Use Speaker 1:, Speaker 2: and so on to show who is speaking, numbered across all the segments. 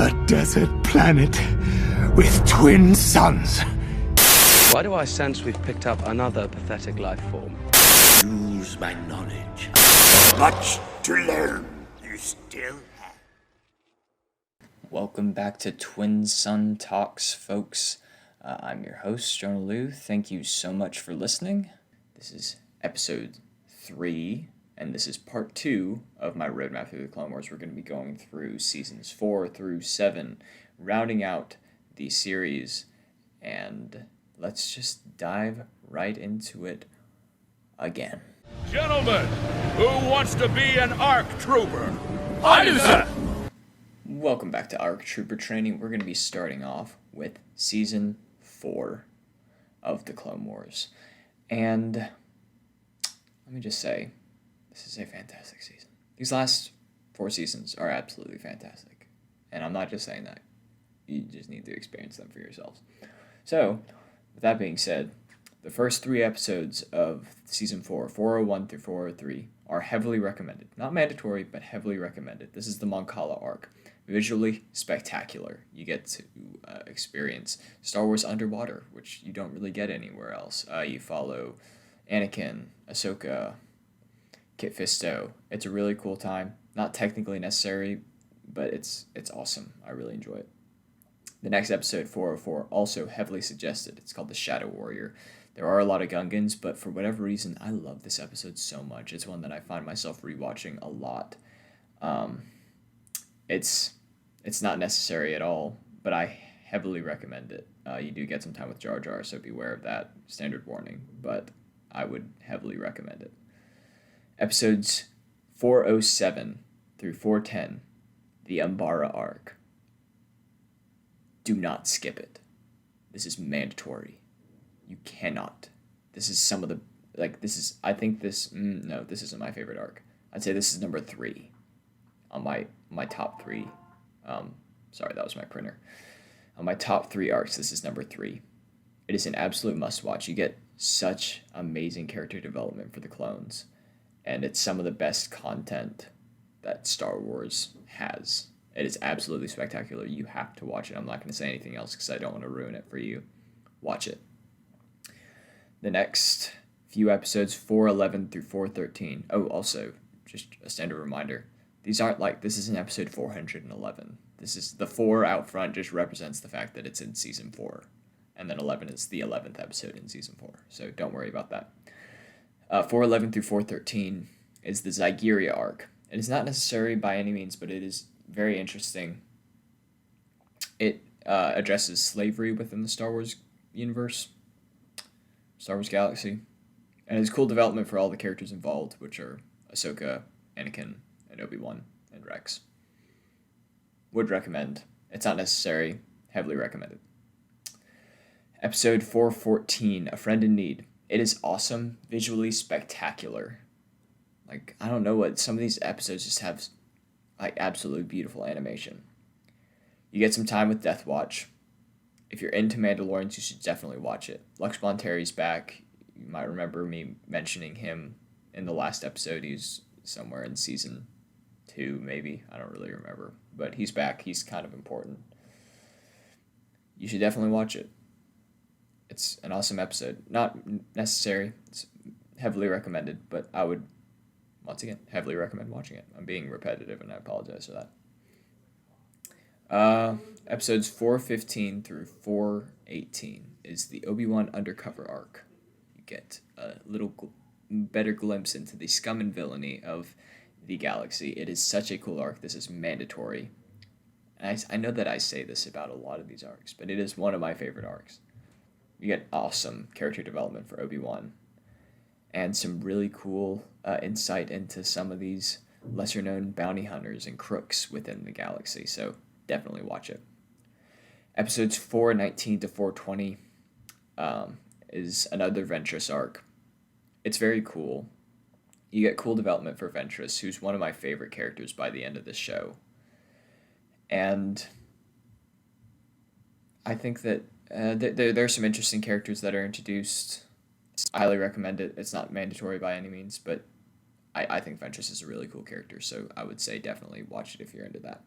Speaker 1: A desert planet with twin suns.
Speaker 2: Why do I sense we've picked up another pathetic life form?
Speaker 1: Use my knowledge. Much to learn. You still have.
Speaker 3: Welcome back to Twin Sun Talks, folks. I'm your host, Jonah Liu. Thank you so much for listening. This is episode 3, and this is part 2 of my roadmap through the Clone Wars. We're going to be going through seasons 4 through 7, rounding out the series, and let's just dive right into it again.
Speaker 4: Gentlemen, who wants to be an ARC trooper? I do, sir!
Speaker 3: Welcome back to ARC Trooper Training. We're going to be starting off with Season 4 of the Clone Wars. And let me just say, this is a fantastic season. These last 4 seasons are absolutely fantastic. And I'm not just saying that. You just need to experience them for yourselves. So, with that being said, the first 3 episodes of Season 4, 401 through 403, are heavily recommended. Not mandatory, but heavily recommended. This is the Mon Cala arc. Visually spectacular. You get to experience Star Wars underwater, which you don't really get anywhere else. You follow Anakin, Ahsoka, Kit Fisto. It's a really cool time. Not technically necessary, but it's awesome. I really enjoy it. The next episode, 404, also heavily suggested. It's called The Shadow Warrior. There are a lot of Gungans, but for whatever reason, I love this episode so much. It's one that I find myself rewatching a lot. It's not necessary at all, but I heavily recommend it. You do get some time with Jar Jar, so beware of that. Standard warning, but I would heavily recommend it. Episodes 407 through 410, the Umbara arc. Do not skip it. This is mandatory. You cannot. This is some of the, this isn't my favorite arc. I'd say this is number 3 on my top 3. Sorry, that was my printer. On my top 3 arcs, this is number 3. It is an absolute must-watch. You get such amazing character development for the clones, and it's some of the best content that Star Wars has. It is absolutely spectacular. You have to watch it. I'm not going to say anything else because I don't want to ruin it for you. Watch it. The next few episodes, 411 through 413. Oh, also, just a standard reminder. These aren't this isn't episode 411. This is the 4 out front just represents the fact that it's in season 4. And then 11 is the 11th episode in season 4. So don't worry about that. 411 through 413 is the Zygeria arc. It is not necessary by any means, but it is very interesting. It addresses slavery within the Star Wars universe, Star Wars galaxy. And it's cool development for all the characters involved, which are Ahsoka, Anakin, and Obi-Wan, and Rex. Would recommend. It's not necessary. Heavily recommended. Episode 414, A Friend in Need. It is awesome. Visually spectacular. I don't know what... Some of these episodes just have, absolutely beautiful animation. You get some time with Death Watch. If you're into Mandalorians, you should definitely watch it. Lux Bontari's back. You might remember me mentioning him in the last episode. He's somewhere in season 2, maybe. I don't really remember. But he's back. He's kind of important. You should definitely watch it. It's an awesome episode. Not necessary. It's heavily recommended, but I would, once again, heavily recommend watching it. I'm being repetitive, and I apologize for that. Episodes 415 through 418 is the Obi-Wan Undercover arc. You get a little better glimpse into the scum and villainy of the galaxy. It is such a cool arc. This is mandatory. And I know that I say this about a lot of these arcs, but it is one of my favorite arcs. You get awesome character development for Obi-Wan and some really cool insight into some of these lesser-known bounty hunters and crooks within the galaxy, so definitely watch it. Episodes 419 to 420 is another Ventress arc. It's very cool. You get cool development for Ventress, who's one of my favorite characters by the end of this show. And I think that there are some interesting characters that are introduced. I highly recommend it. It's not mandatory by any means, but I think Ventress is a really cool character, so I would say definitely watch it if you're into that.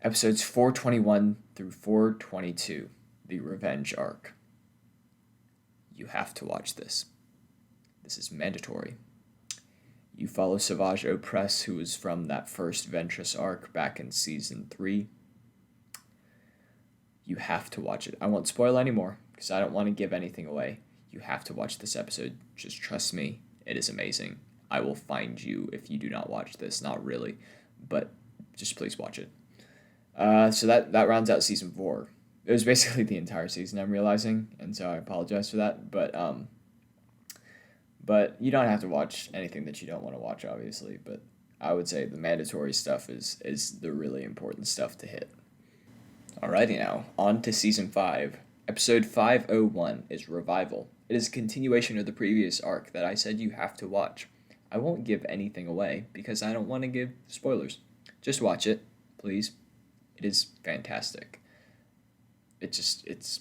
Speaker 3: Episodes 421 through 422, the Revenge Arc. You have to watch this. This is mandatory. You follow Savage Opress, who was from that first Ventress arc back in Season 3. You have to watch it. I won't spoil anymore, because I don't want to give anything away. You have to watch this episode. Just trust me. It is amazing. I will find you if you do not watch this. Not really, but just please watch it. So that rounds out Season 4. It was basically the entire season, I'm realizing, and so I apologize for that, but you don't have to watch anything that you don't want to watch, obviously, but I would say the mandatory stuff is the really important stuff to hit. Alrighty now, on to Season 5. Episode 501 is Revival. It is a continuation of the previous arc that I said you have to watch. I won't give anything away, because I don't want to give spoilers. Just watch it, please. It is fantastic. It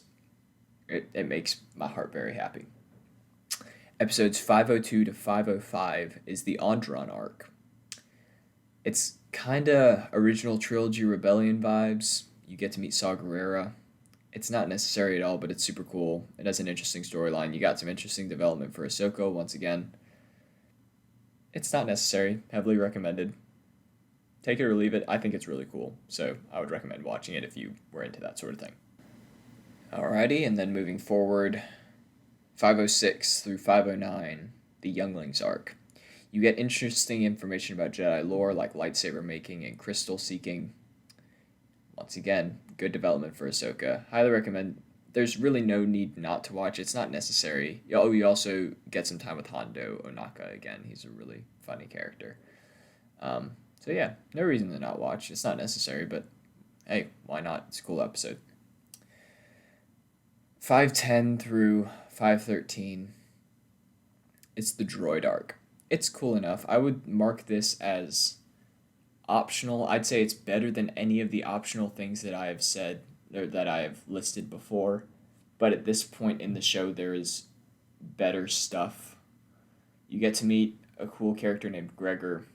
Speaker 3: makes my heart very happy. Episodes 502 to 505 is the Onderon arc. It's kinda original trilogy Rebellion vibes. You get to meet Saw Gerrera. It's not necessary at all, but it's super cool. It has an interesting storyline. You got some interesting development for Ahsoka once again. It's not necessary. Heavily recommended. Take it or leave it. I think it's really cool, so I would recommend watching it if you were into that sort of thing. Alrighty, and then moving forward, 506 through 509, the Younglings Arc. You get interesting information about Jedi lore, like lightsaber making and crystal seeking. Once again, good development for Ahsoka. Highly recommend. There's really no need not to watch. It's not necessary. Oh, you also get some time with Hondo Ohnaka again. He's a really funny character. So yeah, no reason to not watch. It's not necessary, but hey, why not? It's a cool episode. 510 through 513, it's the Droidark. It's cool enough. I would mark this as optional. I'd say it's better than any of the optional things that I have said, or that I have listed before. But at this point in the show, there is better stuff. You get to meet a cool character named Gregor.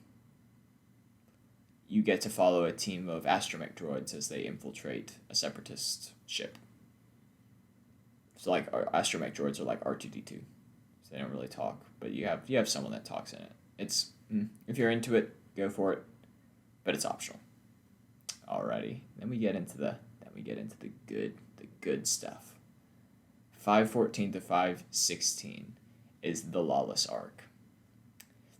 Speaker 3: You get to follow a team of astromech droids as they infiltrate a separatist ship. So like astromech droids are like R2-D2, so they don't really talk, but you have someone that talks in it. It's if you're into it, go for it, but it's optional. Alrighty, then we get into the good stuff. 514 to 516 is the Lawless Arc.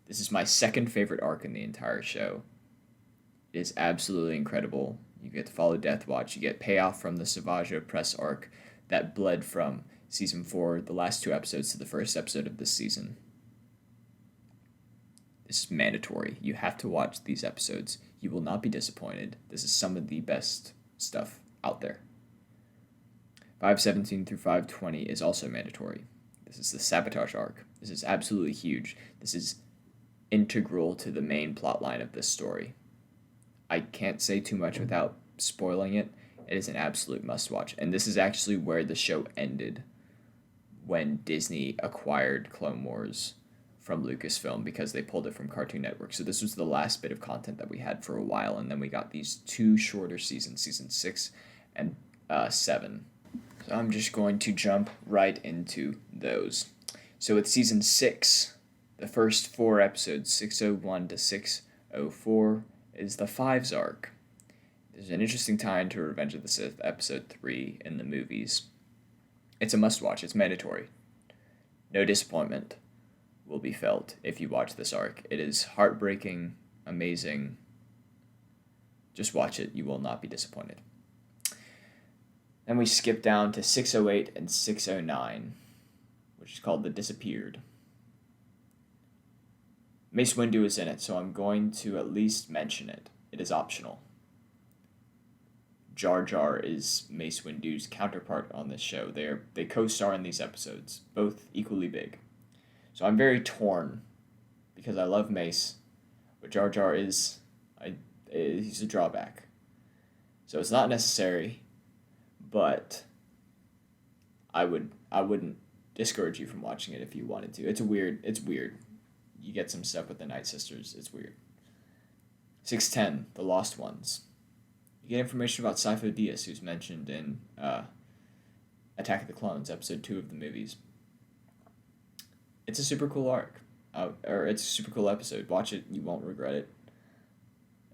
Speaker 3: This is my second favorite arc in the entire show. It is absolutely incredible. You get to follow Death Watch. You get payoff from the Savage Opress arc that bled from Season 4, the last 2 episodes, to the first episode of this season. This is mandatory. You have to watch these episodes. You will not be disappointed. This is some of the best stuff out there. 517 through 520 is also mandatory. This is the Sabotage arc. This is absolutely huge. This is integral to the main plotline of this story. I can't say too much without spoiling it. It is an absolute must-watch. And this is actually where the show ended when Disney acquired Clone Wars from Lucasfilm because they pulled it from Cartoon Network. So this was the last bit of content that we had for a while, and then we got these 2 shorter seasons, Season 6 and 7. So I'm just going to jump right into those. So with Season 6, the first 4 episodes, 601 to 604, is the Fives arc. There's an interesting tie to Revenge of the Sith, Episode 3 in the movies. It's a must-watch. It's mandatory. No disappointment will be felt if you watch this arc. It is heartbreaking, amazing. Just watch it. You will not be disappointed. Then we skip down to 608 and 609, which is called The Disappeared. Mace Windu is in it, so I'm going to at least mention it. It is optional. Jar Jar is Mace Windu's counterpart on this show. They co-star in these episodes, both equally big. So I'm very torn because I love Mace, but Jar Jar he's a drawback. So it's not necessary, but I wouldn't discourage you from watching it if you wanted to. It's weird. You get some stuff with the Night Sisters. It's weird. 610, The Lost Ones. You get information about Sifo Dyas, who's mentioned in Attack of the Clones, episode 2 of the movies. It's a super cool arc. Or it's a super cool episode. Watch it, you won't regret it.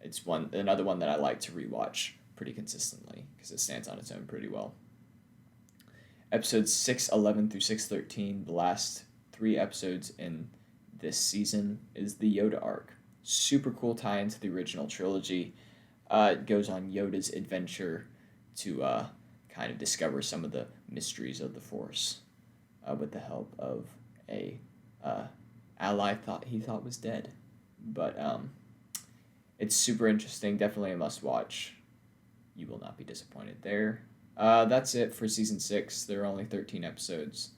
Speaker 3: It's another one that I like to rewatch pretty consistently because it stands on its own pretty well. Episodes 6:11 through 6:13, the last 3 episodes in this season, is the Yoda Arc. Super cool tie into the original trilogy. It goes on Yoda's adventure to kind of discover some of the mysteries of the Force with the help of a ally he thought was dead. But it's super interesting. Definitely a must-watch. You will not be disappointed there. That's it for Season 6. There are only 13 episodes.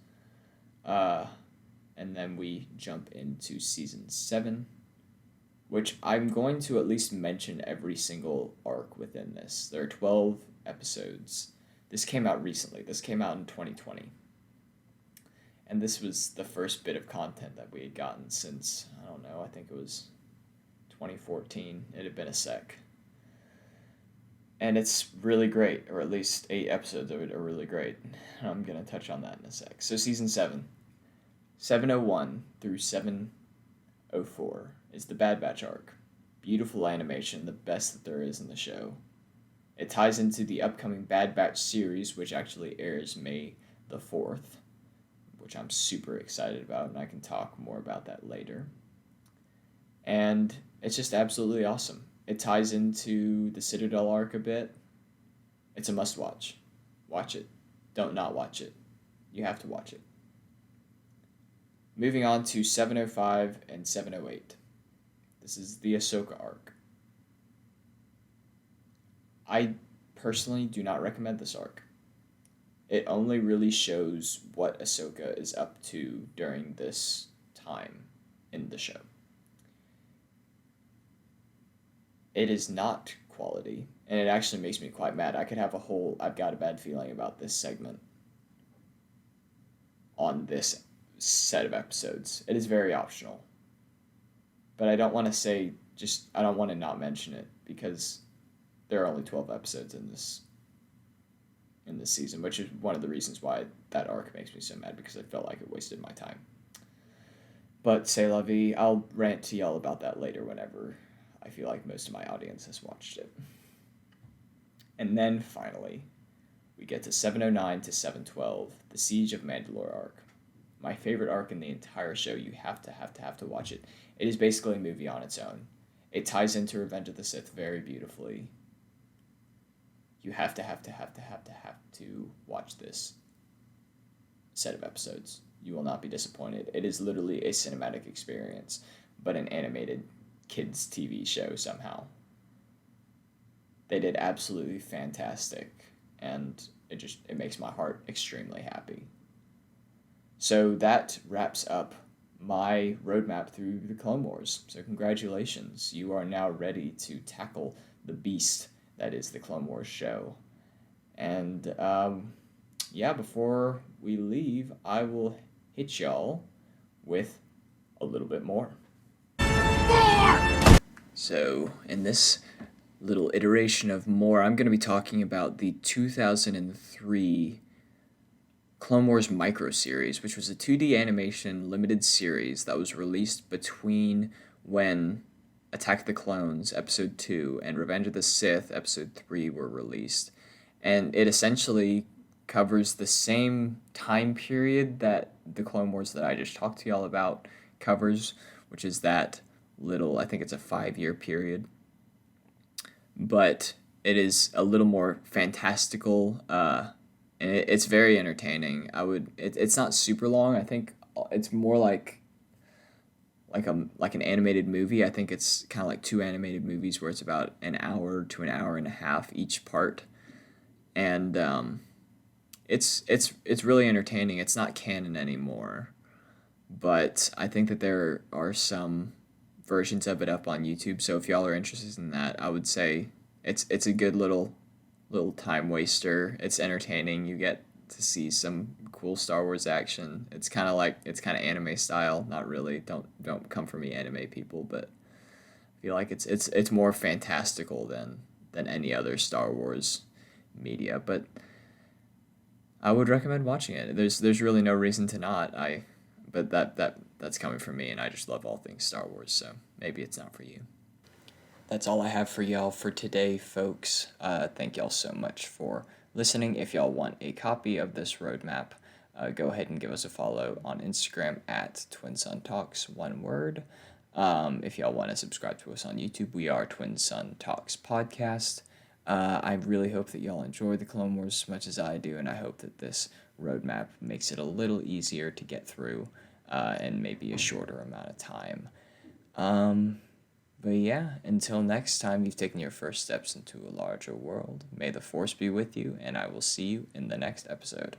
Speaker 3: And then we jump into Season 7, which I'm going to at least mention every single arc within this. There are 12 episodes. This came out recently. This came out in 2020. And this was the first bit of content that we had gotten since, I don't know, I think it was 2014. It had been a sec. And it's really great, or at least 8 episodes of it are really great. I'm going to touch on that in a sec. So Season 7, 701 through 704 is the Bad Batch arc. Beautiful animation, the best that there is in the show. It ties into the upcoming Bad Batch series, which actually airs May the 4th, which I'm super excited about, and I can talk more about that later. And it's just absolutely awesome. It ties into the Citadel arc a bit. It's a must-watch. Watch it. Don't not watch it. You have to watch it. Moving on to 705 and 708. This is the Ahsoka arc. I personally do not recommend this arc. It only really shows what Ahsoka is up to during this time in the show. It is not quality, and it actually makes me quite mad. I've got a bad feeling about this segment on this set of episodes. It is very optional. But I don't want to I don't want to not mention it, because there are only 12 episodes in this season, which is one of the reasons why that arc makes me so mad, because I felt like it wasted my time. But c'est la vie, I'll rant to y'all about that later whenever I feel like most of my audience has watched it. And then finally, we get to 709 to 712, the Siege of Mandalore Arc. My favorite arc in the entire show. You have to watch it. It is basically a movie on its own. It ties into Revenge of the Sith very beautifully. You have to watch this set of episodes. You will not be disappointed. It is literally a cinematic experience, but an animated kids TV show somehow. They did absolutely fantastic, and it makes my heart extremely happy. So that wraps up my roadmap through the Clone Wars. So congratulations, you are now ready to tackle the beast that is the Clone Wars show. And before we leave, I will hit y'all with a little bit more. So in this little iteration of more, I'm going to be talking about the 2003 Clone Wars Micro Series, which was a 2D animation limited series that was released between when Attack of the Clones Episode 2 and Revenge of the Sith Episode 3 were released. And it essentially covers the same time period that the Clone Wars that I just talked to y'all about covers, which is that I think it's a 5-year period. But it is a little more fantastical, and it's very entertaining. It's not super long. I think it's more like an animated movie. I think it's kind of like 2 animated movies where it's about an hour to an hour and a half each part, and it's really entertaining. It's not canon anymore, but I think that there are some versions of it up on YouTube. So if y'all are interested in that, I would say it's a good little time waster. It's entertaining. You get to see some cool Star Wars action. It's kind of anime style. Not really. Don't come for me, anime people, but I feel like it's more fantastical than than any other Star Wars media, but I would recommend watching it. There's really no reason to not. But that's coming from me, and I just love all things Star Wars, so maybe it's not for you. That's all I have for y'all for today, folks. Thank y'all so much for listening. If y'all want a copy of this roadmap, go ahead and give us a follow on Instagram at Twin Sun Talks, one word. If y'all want to subscribe to us on YouTube, we are Twin Sun Talks Podcast. I really hope that y'all enjoy the Clone Wars as much as I do, and I hope that this roadmap makes it a little easier to get through and maybe a shorter amount of time. But yeah, until next time you've taken your first steps into a larger world, may the Force be with you, and I will see you in the next episode.